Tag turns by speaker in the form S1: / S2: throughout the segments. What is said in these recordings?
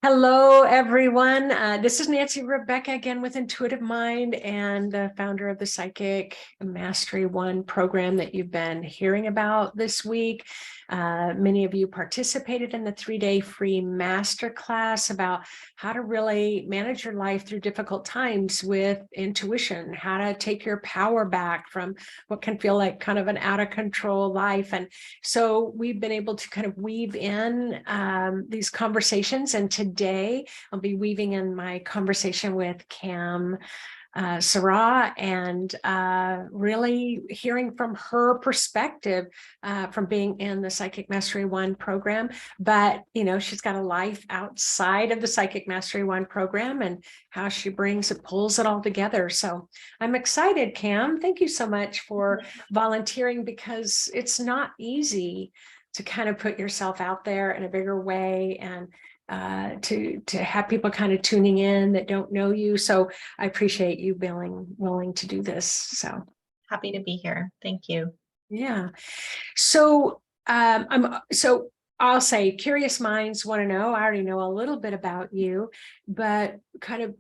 S1: Hello, everyone. This is Nancy Rebecca again with Intuitive Mind and the founder of the Psychic Mastery One program that you've been hearing about this week. Many of you participated in the 3-day free masterclass about how to really manage your life through difficult times with intuition, how to take your power back from what can feel like kind of an out of control life. And so we've been able to kind of weave in these conversations. And today I'll be weaving in my conversation with Cam Sarah and really hearing from her perspective from being in the Psychic Mastery One program. But, she's got a life outside of the Psychic Mastery One program and how she pulls it all together. So I'm excited, Cam. Thank you so much for volunteering, because it's not easy to kind of put yourself out there in a bigger way and to have people kind of tuning in that don't know you. So I appreciate you being willing to do this. So
S2: happy to be here. Thank you.
S1: Yeah. So I'll say curious minds want to know. I already know a little bit about you, but kind of,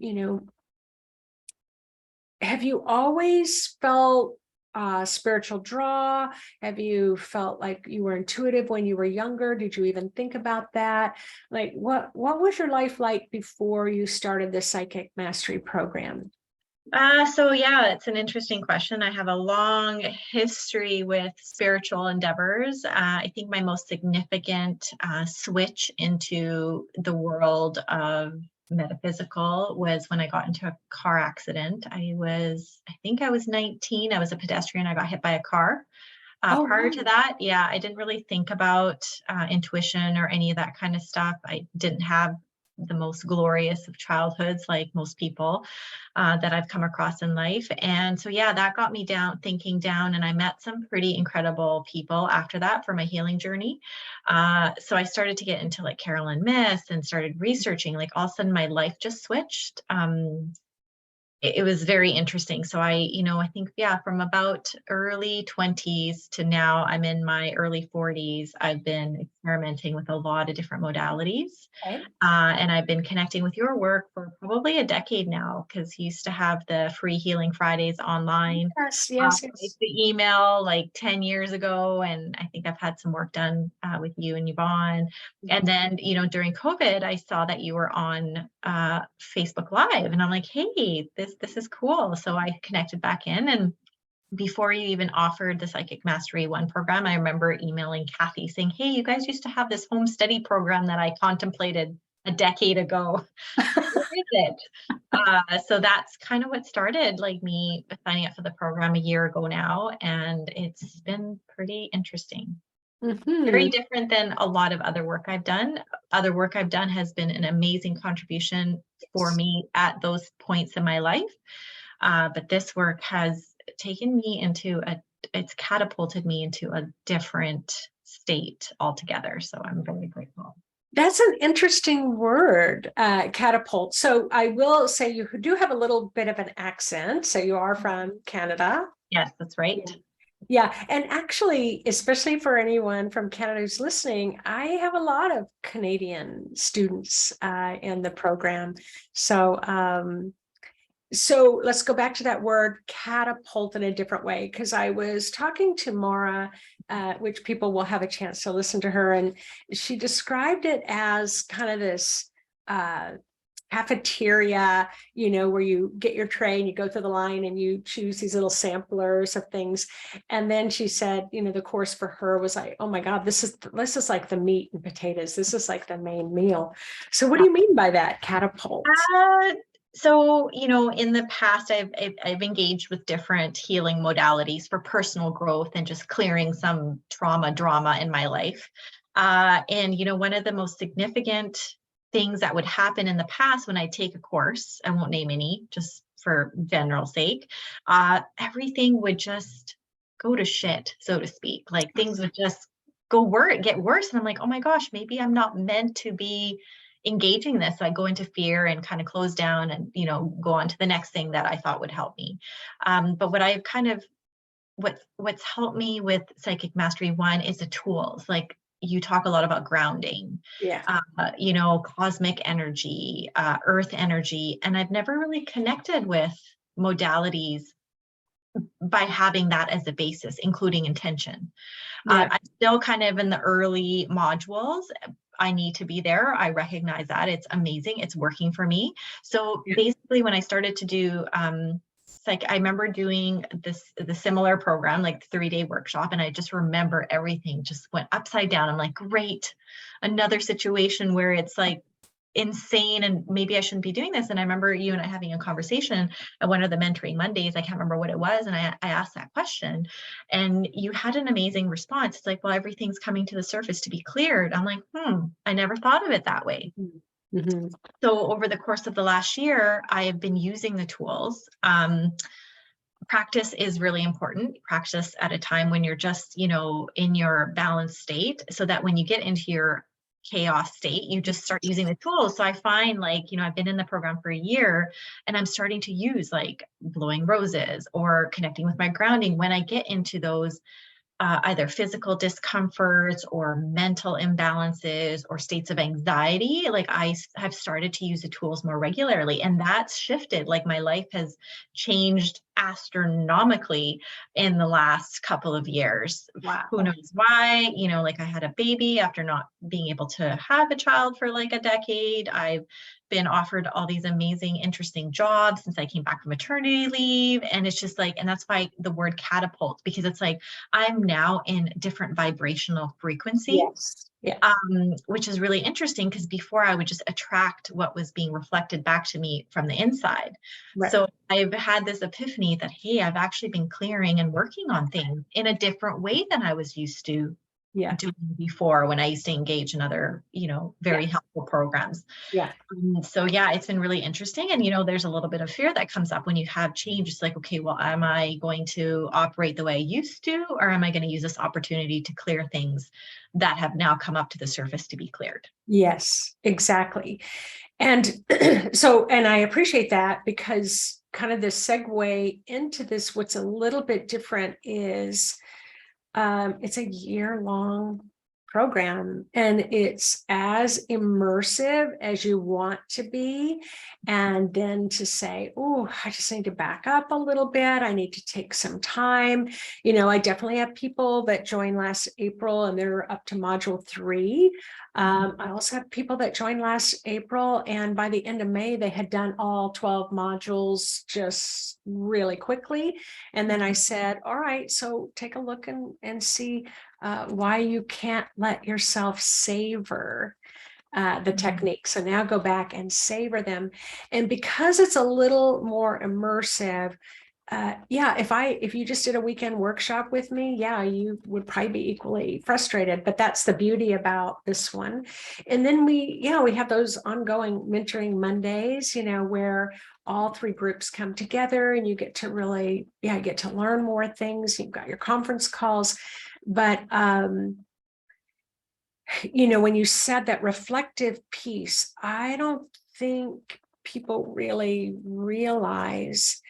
S1: have you always felt spiritual draw? Have you felt like you were intuitive when you were younger? Did you even think about that? Like, what was your life like before you started the Psychic Mastery program?
S2: So yeah, it's an interesting question. I have a long history with spiritual endeavors. I think my most significant switch into the world of metaphysical was when I got into a car accident. I think I was 19. I was a pedestrian. I got hit by a car. Prior to that, yeah, I didn't really think about intuition or any of that kind of stuff. I didn't have the most glorious of childhoods like most people that I've come across in life. And so, yeah, that got me thinking down, and I met some pretty incredible people after that for my healing journey. So I started to get into like Carolyn Myss and started researching. Like all of a sudden my life just switched. It was very interesting. So I think, yeah, from about early 20s to now I'm in my early 40s, I've been experimenting with a lot of different modalities.
S1: Okay.
S2: And I've been connecting with your work for probably a decade now, because you used to have the free Healing Fridays online.
S1: Yes.
S2: The email like 10 years ago. And I think I've had some work done with you and Yvonne. And then, during COVID, I saw that you were on Facebook Live, and I'm like, hey, this is cool. So I connected back in, and before you even offered the Psychic Mastery One program, I remember emailing Kathy saying, hey, you guys used to have this home study program that I contemplated a decade ago. What is it? So that's kind of what started, like me signing up for the program a year ago now, and it's been pretty interesting. Very different than a lot of other work I've done. Other work I've done has been an amazing contribution for me at those points in my life. But this work has taken me it's catapulted me into a different state altogether. So I'm very grateful.
S1: That's an interesting word, catapult. So I will say you do have a little bit of an accent. So you are from Canada.
S2: Yes, that's right.
S1: Yeah. And actually, especially for anyone from Canada who's listening, I have a lot of Canadian students in the program. So let's go back to that word catapult in a different way, because I was talking to Maura, which people will have a chance to listen to her, and she described it as kind of this cafeteria, where you get your tray and you go through the line and you choose these little samplers of things. And then she said, the course for her was like, oh my God, this is like the meat and potatoes. This is like the main meal. So what do you mean by that, catapult?
S2: So, in the past, I've engaged with different healing modalities for personal growth and just clearing some drama in my life. And, one of the most significant things that would happen in the past when I take a course, I won't name any, just for general sake, everything would just go to shit, so to speak. Like things would just get worse. And I'm like, oh my gosh, maybe I'm not meant to be engaging this. So I go into fear and kind of close down and, go on to the next thing that I thought would help me. But what I've what's helped me with Psychic Mastery One is the tools. Like you talk a lot about grounding,
S1: Yeah.
S2: cosmic energy, earth energy. And I've never really connected with modalities by having that as a basis, including intention.
S1: Yeah.
S2: I'm still kind of in the early modules. I need to be there. I recognize that. It's amazing. It's working for me. So
S1: Yeah.
S2: basically, when I started to do, I remember doing the similar program, like the 3-day workshop, and I just remember everything just went upside down. I'm like, great, another situation where it's like insane and maybe I shouldn't be doing this. And I remember you and I having a conversation at one of the mentoring Mondays. I can't remember what it was. And I asked that question and you had an amazing response. It's like, well, everything's coming to the surface to be cleared. I'm like, I never thought of it that way.
S1: Mm-hmm.
S2: So over the course of the last year, I have been using the tools. Practice is really important. Practice at a time when you're just, in your balanced state, so that when you get into your chaos state, you just start using the tools. So I find I've been in the program for a year and I'm starting to use like blowing roses or connecting with my grounding when I get into those either physical discomforts or mental imbalances or states of anxiety. Like I have started to use the tools more regularly, and that's shifted. Like my life has changed astronomically in the last couple of years.
S1: Wow.
S2: Who knows why? Like I had a baby after not being able to have a child for like a decade. I've been offered all these amazing, interesting jobs since I came back from maternity leave. And it's just like, and that's why the word catapult, because it's like, I'm now in different vibrational frequency.
S1: Yes. Yeah.
S2: Which is really interesting because before I would just attract what was being reflected back to me from the inside.
S1: Right.
S2: So I've had this epiphany that, hey, I've actually been clearing and working on things in a different way than I was used to doing before when I used to engage in other, very helpful programs.
S1: Yeah.
S2: So yeah, it's been really interesting. And, there's a little bit of fear that comes up when you have change. It's like, okay, well, am I going to operate the way I used to, or am I going to use this opportunity to clear things that have now come up to the surface to be cleared?
S1: Yes, exactly. And and I appreciate that, because kind of the segue into this, what's a little bit different is it's a year-long program and it's as immersive as you want to be. And then to say, oh, I just need to back up a little bit. I need to take some time. I definitely have people that joined last April and they're up to module 3. I also have people that joined last April and by the end of May, they had done all 12 modules just really quickly. And then I said, all right, so take a look and see why you can't let yourself savor the techniques. So now go back and savor them. And because it's a little more immersive, if you just did a weekend workshop with me, you would probably be equally frustrated, but that's the beauty about this one. And then we have those ongoing mentoring Mondays, where all 3 groups come together and you get to really, get to learn more things. You've got your conference calls, but when you said that reflective piece, I don't think people really realize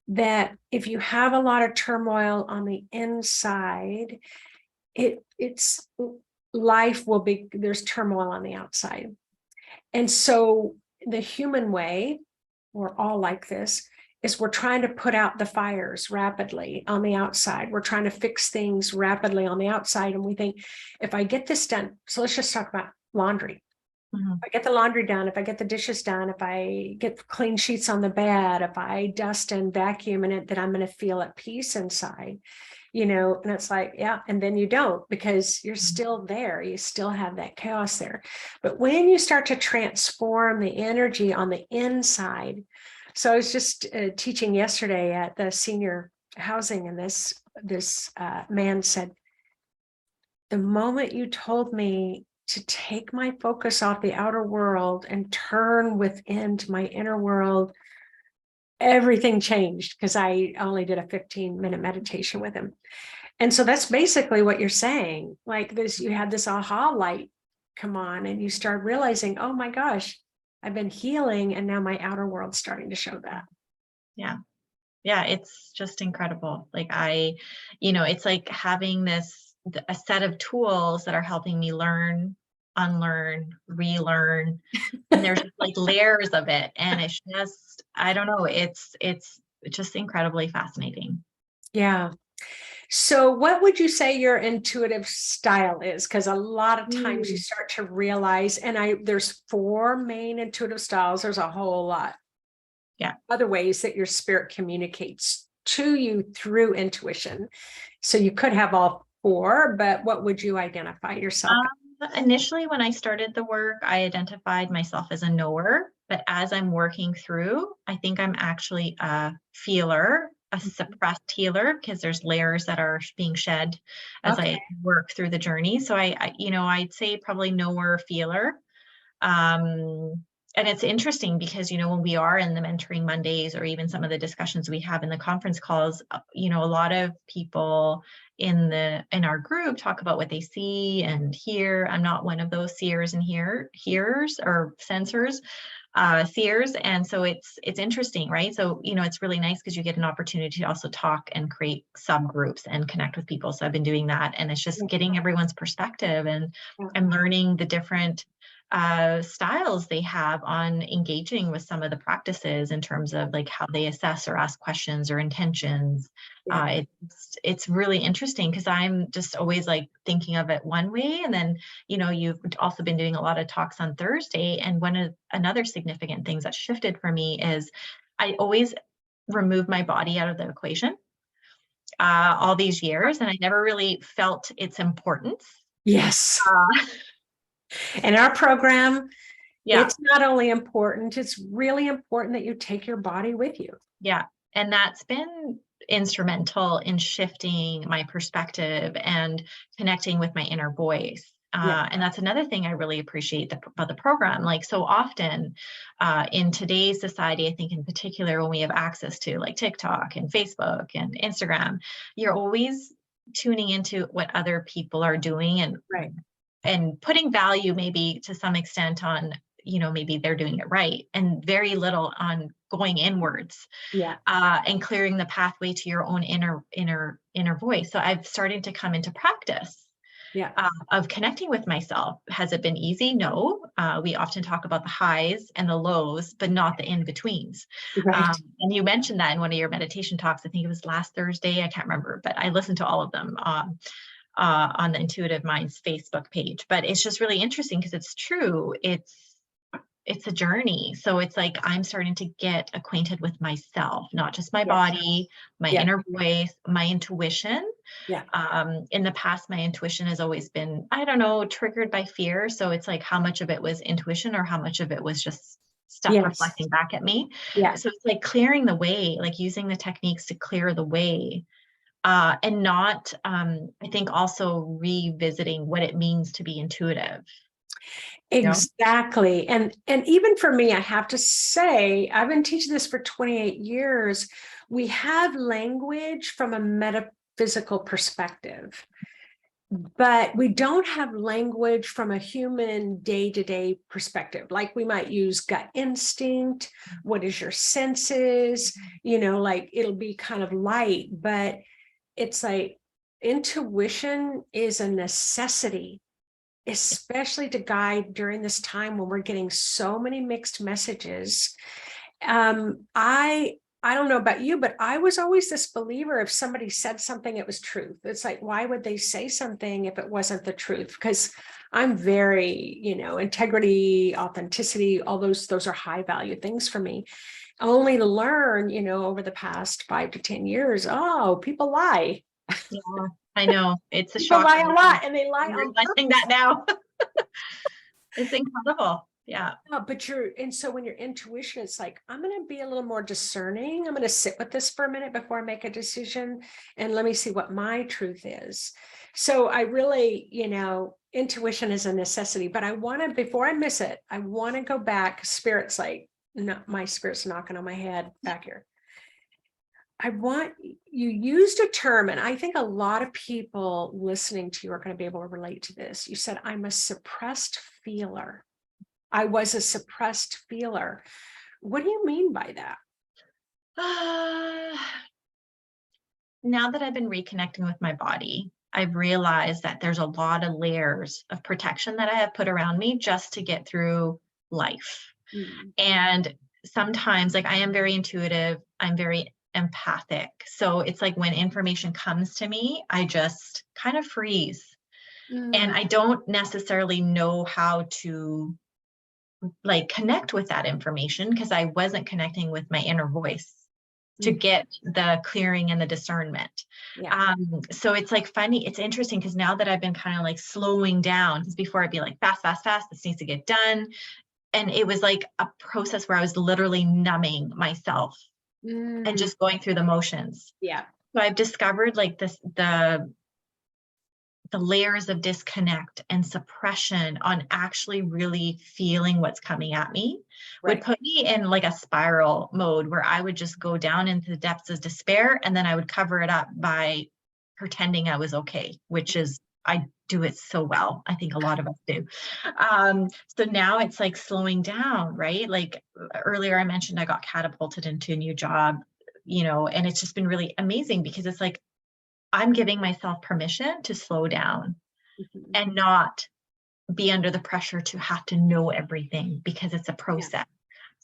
S1: that if you have a lot of turmoil on the inside, it's life will be, there's turmoil on the outside. And so the human way, we're all like this, is we're trying to put out the fires rapidly on the outside. We're trying to fix things rapidly on the outside. And we think, if I get this done, so let's just talk about laundry. If I get the laundry done, if I get the dishes done, if I get clean sheets on the bed, if I dust and vacuum in it, that I'm going to feel at peace inside, and it's like, and then you don't, because you're still there. You still have that chaos there. But when you start to transform the energy on the inside, so I was just teaching yesterday at the senior housing, and this man said, the moment you told me to take my focus off the outer world and turn within to my inner world, everything changed, because I only did a 15-minute meditation with him. And so that's basically what you're saying. Like this, you had this aha light come on and you start realizing, oh my gosh, I've been healing and now my outer world's starting to show that.
S2: Yeah, it's just incredible. Like it's like having this a set of tools that are helping me learn, unlearn, relearn. And there's just like layers of it. And it's just, I don't know, it's just incredibly fascinating.
S1: Yeah. So what would you say your intuitive style is? Because a lot of times you
S2: Mm.
S1: start to realize, and there's 4 main intuitive styles. There's a whole lot
S2: Yeah.
S1: other ways that your spirit communicates to you through intuition. So you could have all 4, but what would you identify yourself
S2: Initially, when I started the work, I identified myself as a knower, but as I'm working through, I think I'm actually a feeler, a
S1: as?
S2: suppressed healer, because there's layers that are being shed as
S1: Okay.
S2: I work through the journey. So I'd say probably knower, feeler. Um, and it's interesting because, when we are in the mentoring Mondays or even some of the discussions we have in the conference calls, a lot of people in our group talk about what they see and hear. I'm not one of those seers and hearers or sensors, seers. And so it's interesting, right? So, it's really nice because you get an opportunity to also talk and create subgroups and connect with people. So I've been doing that, and it's just getting everyone's perspective, and I'm learning the different styles they have on engaging with some of the practices in terms of like how they assess or ask questions or intentions.
S1: Yeah.
S2: It's really interesting because I'm just always like thinking of it one way, and then you've also been doing a lot of talks on Thursday, and one of another significant things that shifted for me is I always remove my body out of the equation all these years, and I never really felt its importance.
S1: Yes.
S2: Uh,
S1: In our program,
S2: yeah.
S1: it's not only important, it's really important that you take your body with you.
S2: Yeah. And that's been instrumental in shifting my perspective and connecting with my inner voice.
S1: Yeah.
S2: And that's another thing I really appreciate about the program. Like so often in today's society, I think in particular, when we have access to like TikTok and Facebook and Instagram, you're always tuning into what other people are doing
S1: Right.
S2: and putting value maybe to some extent on maybe they're doing it right, and very little on going inwards
S1: Yeah.
S2: and clearing the pathway to your own inner voice. So I've started to come into practice
S1: Yeah.
S2: of connecting with myself. Has it been easy? No. We often talk about the highs and the lows, but not the in-betweens.
S1: Right.
S2: And you mentioned that in one of your meditation talks. I think it was last Thursday. I can't remember, but I listened to all of them on the Intuitive Minds Facebook page. But it's just really interesting because it's true. It's a journey. So it's like I'm starting to get acquainted with myself, not just my
S1: Yeah.
S2: body, my
S1: Yeah.
S2: inner voice, my intuition.
S1: Yeah.
S2: In the past, my intuition has always been, I don't know, triggered by fear. So it's like how much of it was intuition or how much of it was just stuff
S1: Yes.
S2: reflecting back at me.
S1: Yeah.
S2: So it's like clearing the way, like using the techniques to clear the way. And not, I think also revisiting what it means to be intuitive.
S1: Exactly. And even for me, I have to say, I've been teaching this for 28 years. We have language from a metaphysical perspective, but we don't have language from a human day-to-day perspective. Like we might use gut instinct, what is your senses, like it'll be kind of light, but it's like intuition is a necessity, especially to guide during this time when we're getting so many mixed messages. I don't know about you, but I was always this believer if somebody said something, it was truth. It's like, why would they say something if it wasn't the truth? Because I'm very, integrity, authenticity, all those are high value things for me. Only to learn, over the past 5 to 10 years, oh, people lie.
S2: Yeah, I know. It's a
S1: People lie
S2: shocker.
S1: a lot, and they lie
S2: I'm
S1: on
S2: realizing
S1: purpose.
S2: that now. It's incredible. Yeah.
S1: But and so when your intuition, it's like, I'm going to be a little more discerning. I'm going to sit with this for a minute before I make a decision. And let me see what my truth is. So I really, intuition is a necessity, but I want to, before I miss it, I want to go back. Spirit's like, no, my spirit's knocking on my head back here. You used a term, and I think a lot of people listening to you are going to be able to relate to this. You said, I'm a suppressed feeler. I was a suppressed feeler. What do you mean by that?
S2: Now that I've been reconnecting with my body, I've realized that there's a lot of layers of protection that I have put around me just to get through life.
S1: Mm.
S2: And sometimes, like, I am very intuitive, I'm very empathic. So it's like when information comes to me, I just kind of freeze. And
S1: Mm.
S2: I don't necessarily know how to like connect with that information because I wasn't connecting with my inner voice to
S1: Mm.
S2: get the clearing and the discernment.
S1: Yeah.
S2: So it's like funny, it's interesting because now that I've been kind of like slowing down, because before I'd be like fast, fast, fast, this needs to get done. And it was like a process where I was literally numbing myself and
S1: Mm.
S2: just going through the motions.
S1: Yeah.
S2: So I've discovered like this, the layers of disconnect and suppression on actually really feeling what's coming at me would
S1: Right.
S2: put me in like a spiral mode where I would just go down into the depths of despair and then I would cover it up by pretending I was okay, which is, I do it so well. I think a lot of us do. So now it's like slowing down, right? Like earlier I mentioned I got catapulted into a new job, and it's just been really amazing because it's like I'm giving myself permission to slow down
S1: Mhm.
S2: and not be under the pressure to have to know everything because it's a
S1: Yeah.
S2: process.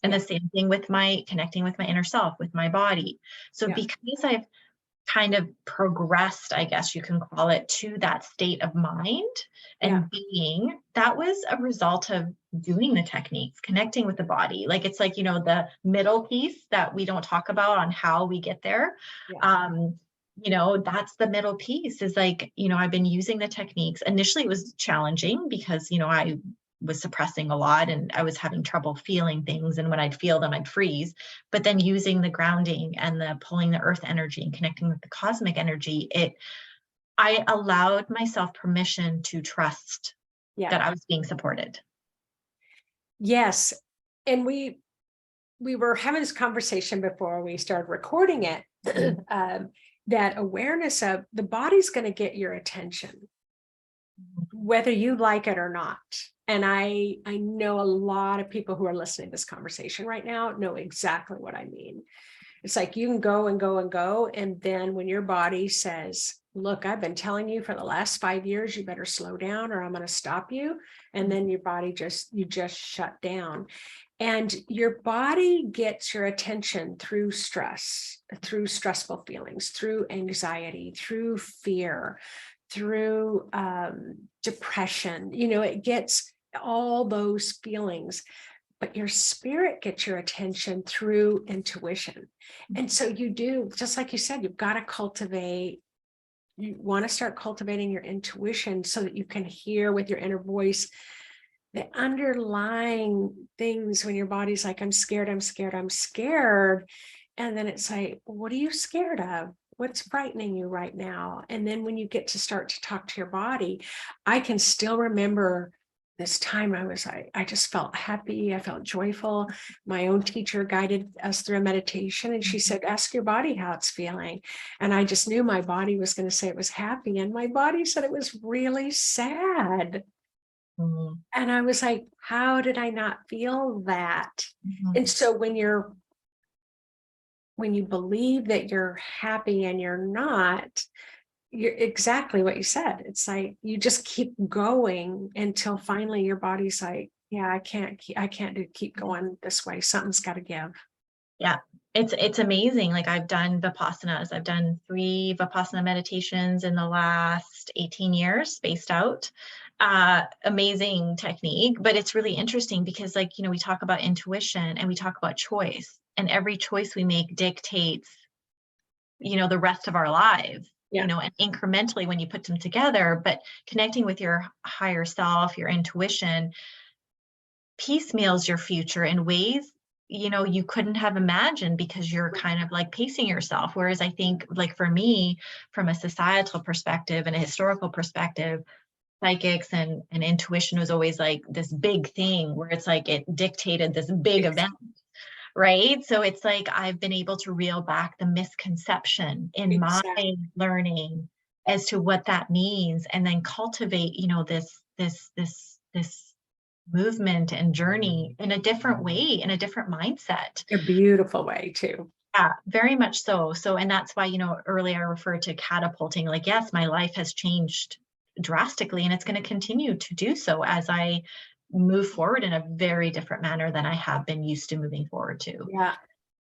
S2: And the
S1: Yeah.
S2: same thing with my connecting with my inner self, with my body. So
S1: Yeah.
S2: because I've kind of progressed, I guess you can call it, to that state of mind
S1: Yeah.
S2: and being, that was a result of doing the techniques, connecting with the body. Like it's like, the middle piece that we don't talk about on how we get there.
S1: Yeah.
S2: That's the middle piece is like, I've been using the techniques. Initially it was challenging because, I was suppressing a lot and I was having trouble feeling things. And when I'd feel them, I'd freeze. But then using the grounding and the pulling the earth energy and connecting with the cosmic energy, I allowed myself permission to trust
S1: Yeah.
S2: that I was being supported.
S1: Yes. And we were having this conversation before we started recording it. um, that awareness of the body's going to get your attention, whether you like it or not. And I know a lot of people who are listening to this conversation right now know exactly what I mean. It's like you can go and go and go. And then when your body says, look, I've been telling you for the last 5 years, you better slow down or I'm going to stop you. And then your body you just shut down. And your body gets your attention through stress, through stressful feelings, through anxiety, through fear, through depression. It gets all those feelings, but your spirit gets your attention through intuition. And so you do, just like you said, you've got to cultivate. You want to start cultivating your intuition so that you can hear with your inner voice the underlying things when your body's like, I'm scared, I'm scared, I'm scared. And then it's like, what are you scared of? What's frightening you right now? And then when you get to start to talk to your body, I can still remember this time I just felt happy. I felt joyful. My own teacher guided us through a meditation and she said, ask your body how it's feeling. And I just knew my body was going to say it was happy. And my body said it was really sad.
S2: Mhm.
S1: And I was like, how did I not feel that?
S2: Mhm.
S1: And so when you believe that you're happy and you're not, you're exactly what you said. It's like you just keep going until finally your body's like, yeah, I can't keep going this way. Something's got to give.
S2: Yeah, it's amazing. Like I've done Vipassanas. I've done 3 Vipassana meditations in the last 18 years, spaced out. Amazing technique, but it's really interesting because like, we talk about intuition and we talk about choice, and every choice we make dictates, the rest of our lives,
S1: Yeah.
S2: and incrementally when you put them together, but connecting with your higher self, your intuition, piecemeals your future in ways you couldn't have imagined because you're kind of like pacing yourself. Whereas I think like for me, from a societal perspective and a historical perspective, psychics and intuition was always like this big thing where it's like it dictated this big event, right? So it's like I've been able to reel back the misconception in my
S1: Exactly.
S2: learning as to what that means, and then cultivate this movement and journey in a different way, in a different mindset.
S1: A beautiful way too.
S2: Yeah, very much so. So, and that's why, earlier I referred to catapulting, like, yes, my life has changed drastically, and it's going to continue to do so as I move forward in a very different manner than I have been used to moving forward to.
S1: Yeah.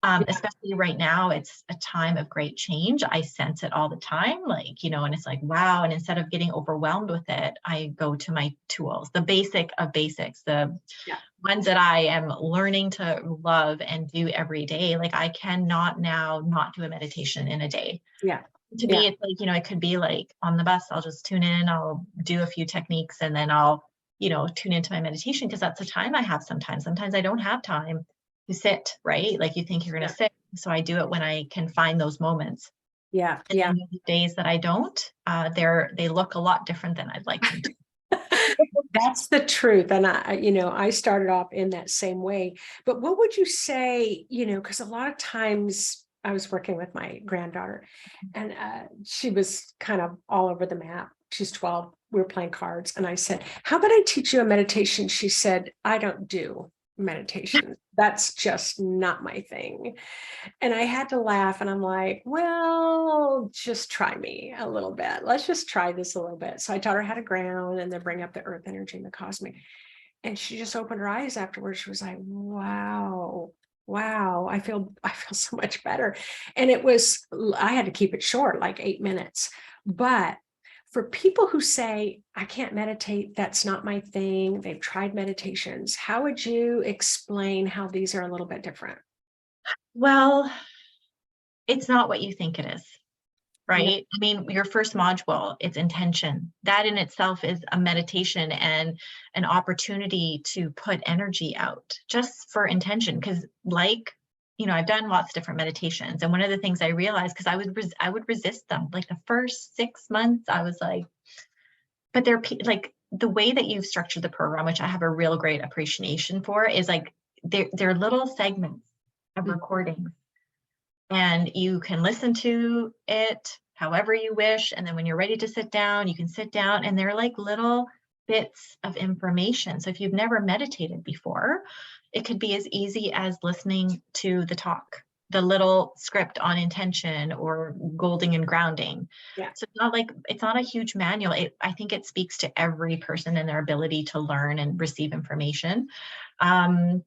S1: Yeah.
S2: Especially right now, it's a time of great change. I sense it all the time, like, and it's like, wow. And instead of getting overwhelmed with it, I go to my tools, the basic of basics, the
S1: Yeah.
S2: ones that I am learning to love and do every day. Like, I cannot now not do a meditation in a day.
S1: Yeah.
S2: To me, it's like, it could be like on the bus, I'll just tune in, I'll do a few techniques, and then I'll, tune into my meditation, because that's the time I have sometimes. Sometimes I don't have time to sit, right? Like, you think you're going to sit. So I do it when I can find those moments.
S1: Yeah.
S2: And
S1: Yeah.
S2: then the days that I don't, they look a lot different than I'd like them to.
S1: That's the truth. And I started off in that same way. But what would you say, because a lot of times I was working with my granddaughter and she was kind of all over the map. She's 12. We were playing cards. And I said, how about I teach you a meditation? She said, I don't do meditation. That's just not my thing. And I had to laugh, and I'm like, well, just try me a little bit. Let's just try this a little bit. So I taught her how to ground and then bring up the earth energy and the cosmic. And she just opened her eyes afterwards. She was like, wow, I feel so much better. And I had to keep it short, like 8 minutes. But for people who say, I can't meditate, that's not my thing, they've tried meditations, how would you explain how these are a little bit different?
S2: Well, it's not what you think it is,
S1: Yeah.
S2: right? I mean, your first module, it's intention. That in itself is a meditation and an opportunity to put energy out just for intention. Because, I've done lots of different meditations, and one of the things I realized, because I would resist them. Like, the first 6 months, I was like, but they're like, the way that you've structured the program, which I have a real great appreciation for, is like they're little segments of recordings, and you can listen to it however you wish. And then when you're ready to sit down, you can sit down, and they're like little bits of information. So if you've never meditated before, it could be as easy as listening to the talk, the little script on intention or golding and grounding.
S1: Yeah.
S2: So it's not a huge manual. I think it speaks to every person and their ability to learn and receive information. And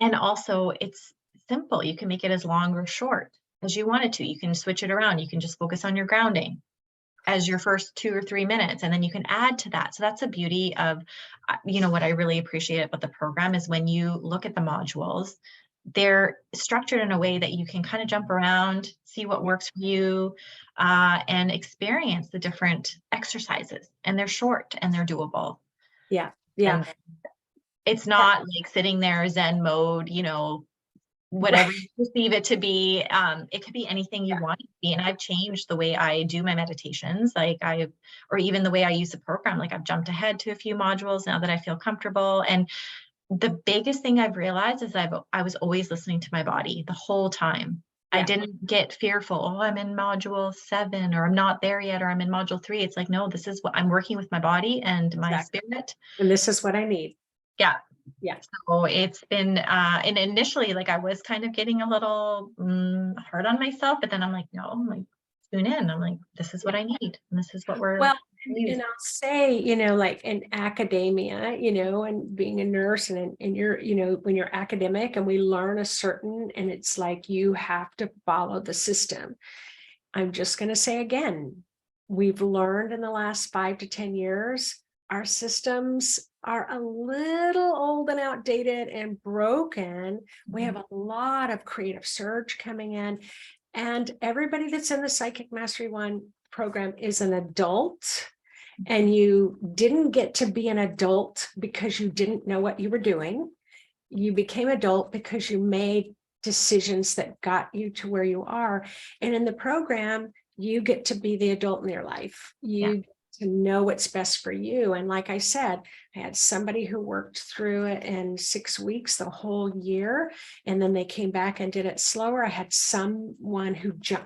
S2: also, it's simple. You can make it as long or short as you want it to. You can switch it around. You can just focus on your grounding as your first 2 or 3 minutes, and then you can add to that. So that's the beauty of, what I really appreciate about the program is when you look at the modules, they're structured in a way that you can kind of jump around, see what works for you, and experience the different exercises. And they're short and they're doable.
S1: Yeah. Yeah.
S2: And it's not like sitting there Zen mode, whatever you perceive it to be. It could be anything you want it to be. And I've changed the way I do my meditations, or even the way I use the program. Like, I've jumped ahead to a few modules now that I feel comfortable. And the biggest thing I've realized is I was always listening to my body the whole time. I didn't get fearful. Oh, I'm in module 7, or I'm not there yet, or I'm in module 3. It's like, no, this is what I'm working with, my body and my spirit.
S1: And this is what I need.
S2: Yeah.
S1: Yeah.
S2: So it's been, and initially, like, I was kind of getting a little hard on myself, but then I'm like, no, I'm like, tune in. I'm like, this is what I need. And this is what we're.
S1: Well, and I'll say, like in academia, and being a nurse, and you're, when you're academic and we learn a certain, and it's like, you have to follow the system. I'm just going to say again, we've learned in the last 5 to 10 years, our systems are a little old and outdated and broken. We have a lot of creative surge coming in, and everybody that's in the Psychic Mastery 1 program is an adult. And you didn't get to be an adult because you didn't know what you were doing. You became adult because you made decisions that got you to where you are. And in the program, you get to be the adult in your life. You get to know what's best for you. And like I said, I had somebody who worked through it in 6 weeks, the whole year, and then they came back and did it slower. I had someone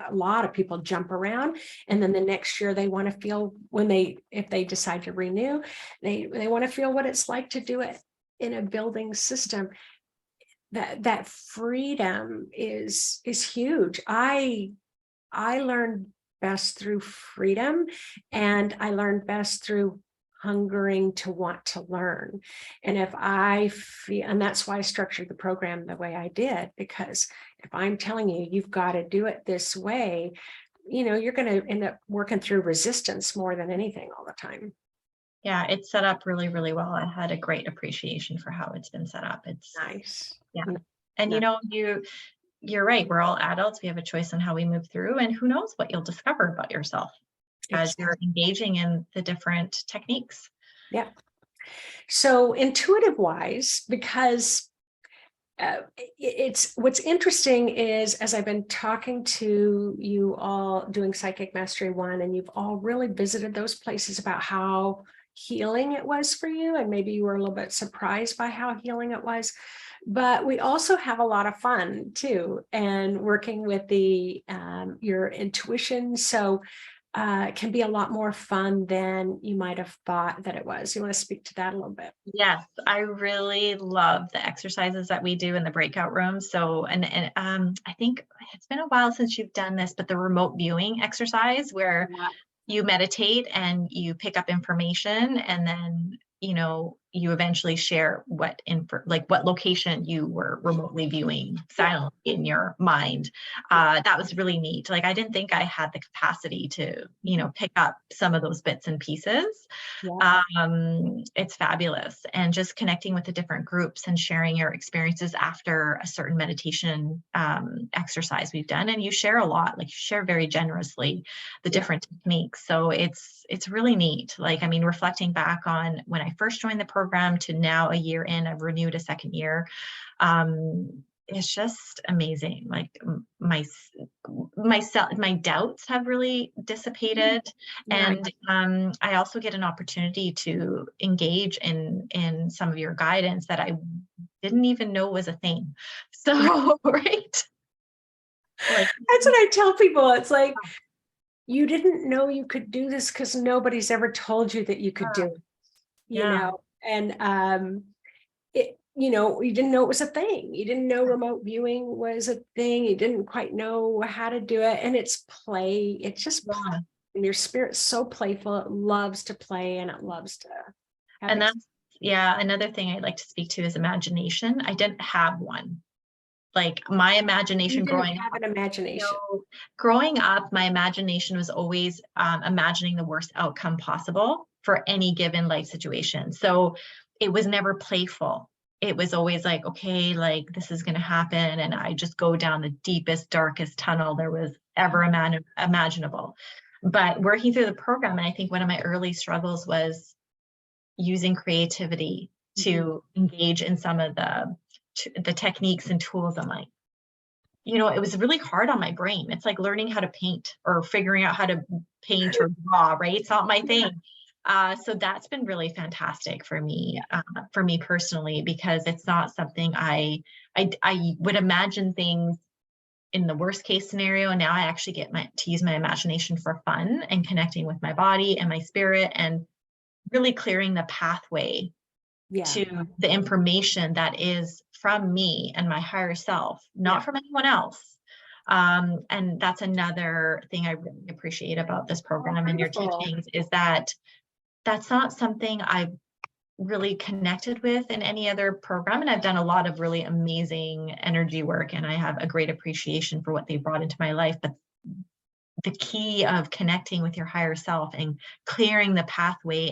S1: a lot of people jump around, and then the next year they want to feel, if they decide to renew, they want to feel what it's like to do it in a building system. that freedom is huge. I learned best through freedom, and I learned best through hungering to want to learn. And if I feel, and that's why I structured the program the way I did, because if I'm telling you, you've got to do it this way, you're going to end up working through resistance more than anything all the time.
S2: Yeah, it's set up really, really well. I had a great appreciation for how it's been set up. It's
S1: Nice.
S2: yeah. And you're right. We're all adults. We have a choice on how we move through, and who knows what you'll discover about yourself as you're engaging in the different techniques.
S1: Yeah. So intuitive wise, because it's what's interesting is, as I've been talking to you all doing Psychic Mastery 1, and you've all really visited those places about how healing it was for you, and maybe you were a little bit surprised by how healing it was. But we also have a lot of fun too, and working with your intuition. So it can be a lot more fun than you might have thought that it was. You want to speak to that a little bit?
S2: Yes, I really love the exercises that we do in the breakout rooms. So, and I think it's been a while since you've done this, but the remote viewing exercise where you meditate and you pick up information, and then you eventually share what location you were remotely viewing silently in your mind. That was really neat. Like, I didn't think I had the capacity to pick up some of those bits and pieces. It's fabulous. And just connecting with the different groups and sharing your experiences after a certain meditation exercise we've done. And you share a lot, like you share very generously the different techniques. So it's really neat. Like, I mean, reflecting back on when I first joined the program to now a year in, I've renewed a second year. It's just amazing. Like my doubts have really dissipated. And I also get an opportunity to engage in some of your guidance that I didn't even know was a thing. So, right.
S1: Like, that's what I tell people. It's like, you didn't know you could do this because nobody's ever told you that you could do it, and you didn't know it was a thing. You didn't know remote viewing was a thing. You didn't quite know how to do it. And it's play. It's just play. And your spirit's so playful. It loves to play, and it loves to have
S2: and that's another thing I'd like to speak to is imagination. I didn't have one. Like, my imagination growing up, my imagination was always imagining the worst outcome possible for any given life situation. So it was never playful. It was always like, okay, like this is going to happen. And I just go down the deepest, darkest tunnel there was ever imaginable. But working through the program, and I think one of my early struggles was using creativity to engage in some of the techniques and tools. I'm like, it was really hard on my brain. It's like learning how to paint or figuring out how to paint or draw, right? It's not my thing. So that's been really fantastic for me personally, because it's not something I would imagine things in the worst case scenario. And now I actually get to use my imagination for fun and connecting with my body and my spirit, and really clearing the pathway to the information that is from me and my higher self, not from anyone else. And that's another thing I really appreciate about this program and your teachings, is that that's not something I've really connected with in any other program. And I've done a lot of really amazing energy work, and I have a great appreciation for what they brought into my life. But the key of connecting with your higher self and clearing the pathway,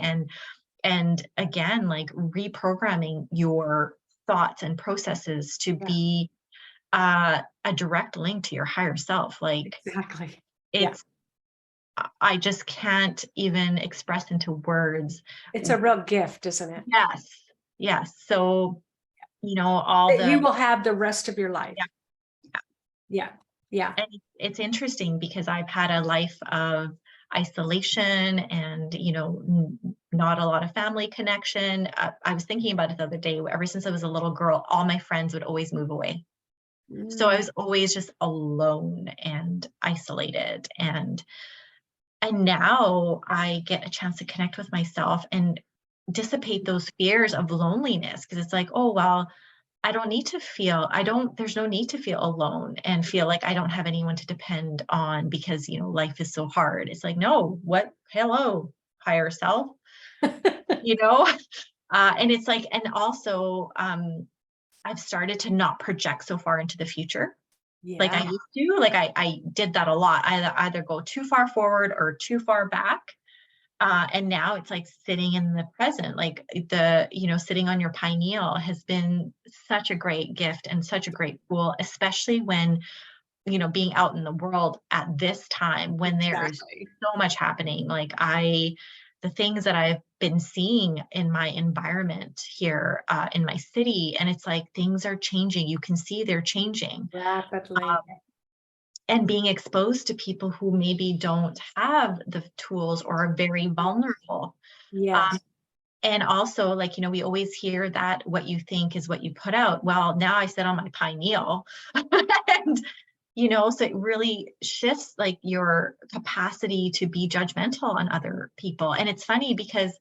S2: and again, like reprogramming your thoughts and processes to be a direct link to your higher self. Like, it's I just can't even express into words.
S1: It's a real gift, isn't it?
S2: Yes. So, you will
S1: have the rest of your life. Yeah.
S2: And it's interesting because I've had a life of isolation and, not a lot of family connection. I was thinking about it the other day. Ever since I was a little girl, all my friends would always move away. So I was always just alone and isolated. And now I get a chance to connect with myself and dissipate those fears of loneliness, because it's like, oh, well, I don't need to feel, there's no need to feel alone and feel like I don't have anyone to depend on because, life is so hard. It's like, no, hello, higher self, you know? And it's like, and also, I've started to not project so far into the future. Like I
S1: Yeah.
S2: used to, like I did that a lot. I either go too far forward or too far back. And now it's like sitting in the present, like sitting on your pineal has been such a great gift and such a great tool, especially when, being out in the world at this time when there is
S1: Exactly.
S2: so much happening. The things that I've been seeing in my environment here in my city, and it's like things are changing. You can see they're changing.
S1: Rapidly.
S2: And being exposed to people who maybe don't have the tools or are very vulnerable. Um,
S1: Yes.
S2: and also, we always hear that what you think is what you put out. Well, now I sit on my pineal. And, so it really shifts like your capacity to be judgmental on other people. And it's funny because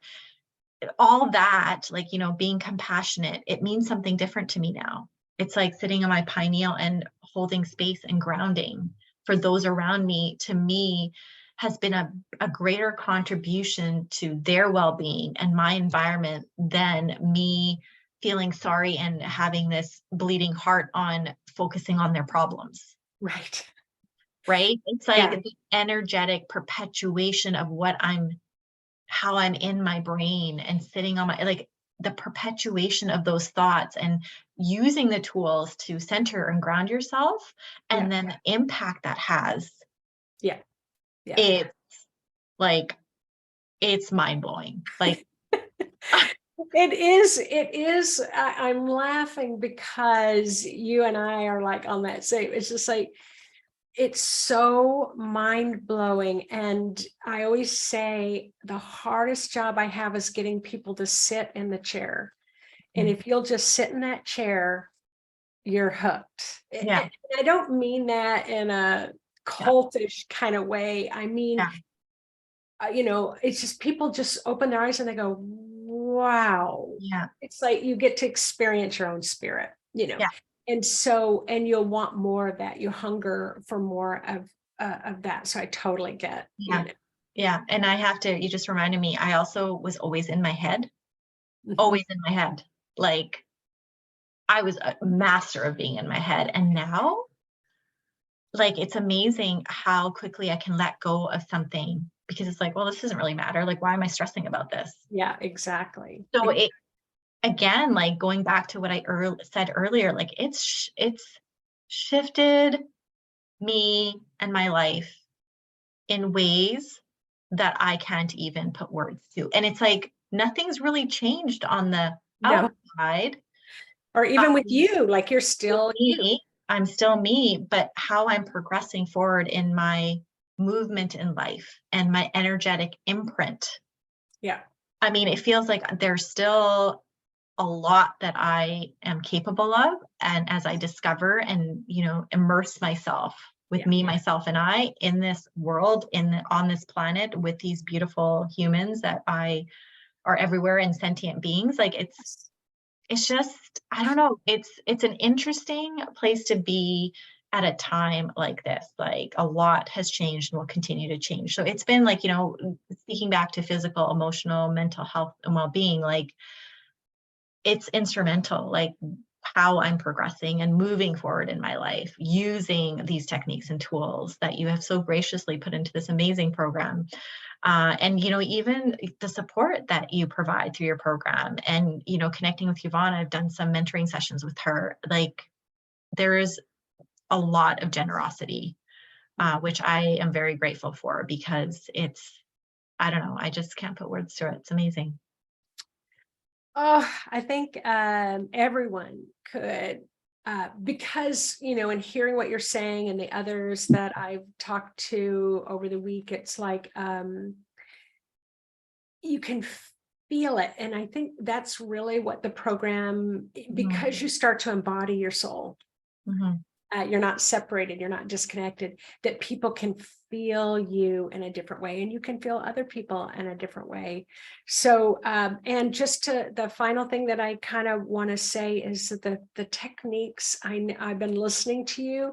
S2: all that, being compassionate, it means something different to me now. It's like sitting on my pineal and holding space and grounding for those around me, to me, has been a greater contribution to their well-being and my environment than me feeling sorry and having this bleeding heart on focusing on their problems.
S1: Right.
S2: Right? It's like
S1: Yeah.
S2: the energetic perpetuation of how I'm in my brain and sitting on the perpetuation of those thoughts and using the tools to center and ground yourself,
S1: Yeah.
S2: and then the impact that has,
S1: Yeah. Yeah.
S2: it's like, it's mind blowing. Like,
S1: I'm laughing because you and I are like on that same, it's just like, it's so mind blowing. And I always say the hardest job I have is getting people to sit in the chair. And if you'll just sit in that chair, you're hooked.
S2: yeah,
S1: And I don't mean that in a
S2: yeah,
S1: cultish kind of way. I mean,
S2: yeah,
S1: it's just people just open their eyes and they go, wow.
S2: yeah,
S1: It's like you get to experience your own spirit.
S2: yeah,
S1: And you'll want more of that. You hunger for more of that. So I totally get,
S2: yeah, yeah. And you just reminded me, I also was always in my head, always in my head. Like, I was a master of being in my head. And now, like, it's amazing how quickly I can let go of something because it's like, well, this doesn't really matter. Like, why am I stressing about this?
S1: Yeah, exactly.
S2: So it, again, like going back to what I said earlier, like it's shifted me and my life in ways that I can't even put words to. And it's like nothing's really changed on the
S1: No,
S2: outside.
S1: or even with you, like you're
S2: With
S1: still you.
S2: me, I'm still me, but how I'm progressing forward in my movement in life and my energetic imprint.
S1: Yeah.
S2: I mean, it feels like there's still a lot that I am capable of. And as I discover and, immerse myself with
S1: Yeah.
S2: me, myself, and I in this world, on this planet with these beautiful humans that I are everywhere and sentient beings, like it's just, I don't know, it's an interesting place to be at a time like this. Like a lot has changed and will continue to change. So it's been like, speaking back to physical, emotional, mental health and well-being, like it's instrumental, like how I'm progressing and moving forward in my life using these techniques and tools that you have so graciously put into this amazing program. And even the support that you provide through your program and connecting with Yvonne, I've done some mentoring sessions with her. Like there is a lot of generosity, which I am very grateful for because I don't know, I just can't put words to it. It's amazing.
S1: Oh, I think everyone could, because, in hearing what you're saying and the others that I've talked to over the week, it's like you can feel it. And I think that's really what the program,
S2: Mhm,
S1: because you start to embody your soul.
S2: mhm.
S1: You're not separated, you're not disconnected, that people can feel you in a different way, and you can feel other people in a different way. So, and just to the final thing that I kind of want to say is that the techniques, I've been listening to you,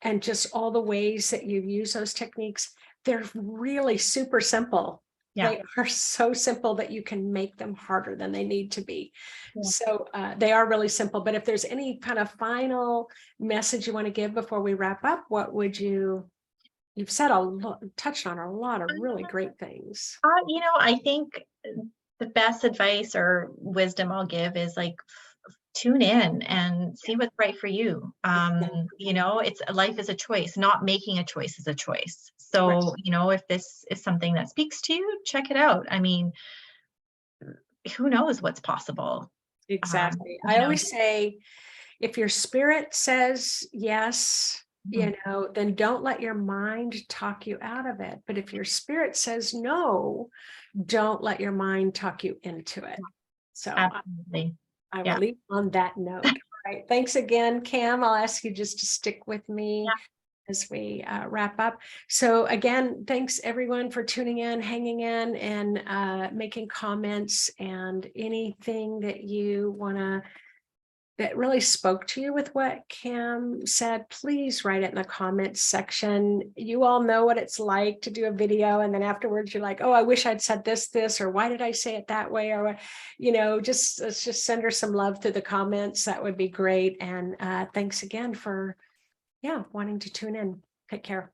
S1: and just all the ways that you use those techniques, they're really super simple.
S2: Yeah.
S1: They are so simple that you can make them harder than they need to be.
S2: Yeah.
S1: So they are really simple. But if there's any kind of final message you want to give before we wrap up, what would you've said a lot, touched on a lot of really great things.
S2: I think the best advice or wisdom I'll give is like tune in and see what's right for you. It's life is a choice. Not making a choice is a choice.
S1: Right.
S2: So, if this is something that speaks to you, check it out. I mean, who knows what's possible?
S1: Exactly.
S2: You
S1: I
S2: know,
S1: always say, if your spirit says yes,
S2: Mhm.
S1: then don't let your mind talk you out of it. But if your spirit says no, don't let your mind talk you into it. So
S2: Absolutely.
S1: I will
S2: Yeah.
S1: leave on that note. All right. Thanks again, Cam. I'll ask you just to stick with me as we wrap up. So again, thanks everyone for tuning in, hanging in, and making comments, and anything that you want to, that really spoke to you with what Cam said, please write it in the comments section. You all know what it's like to do a video, and then afterwards you're like, oh, I wish I'd said this, or why did I say it that way? Or, let's just send her some love through the comments. That would be great. And thanks again for, wanting to tune in. Take care.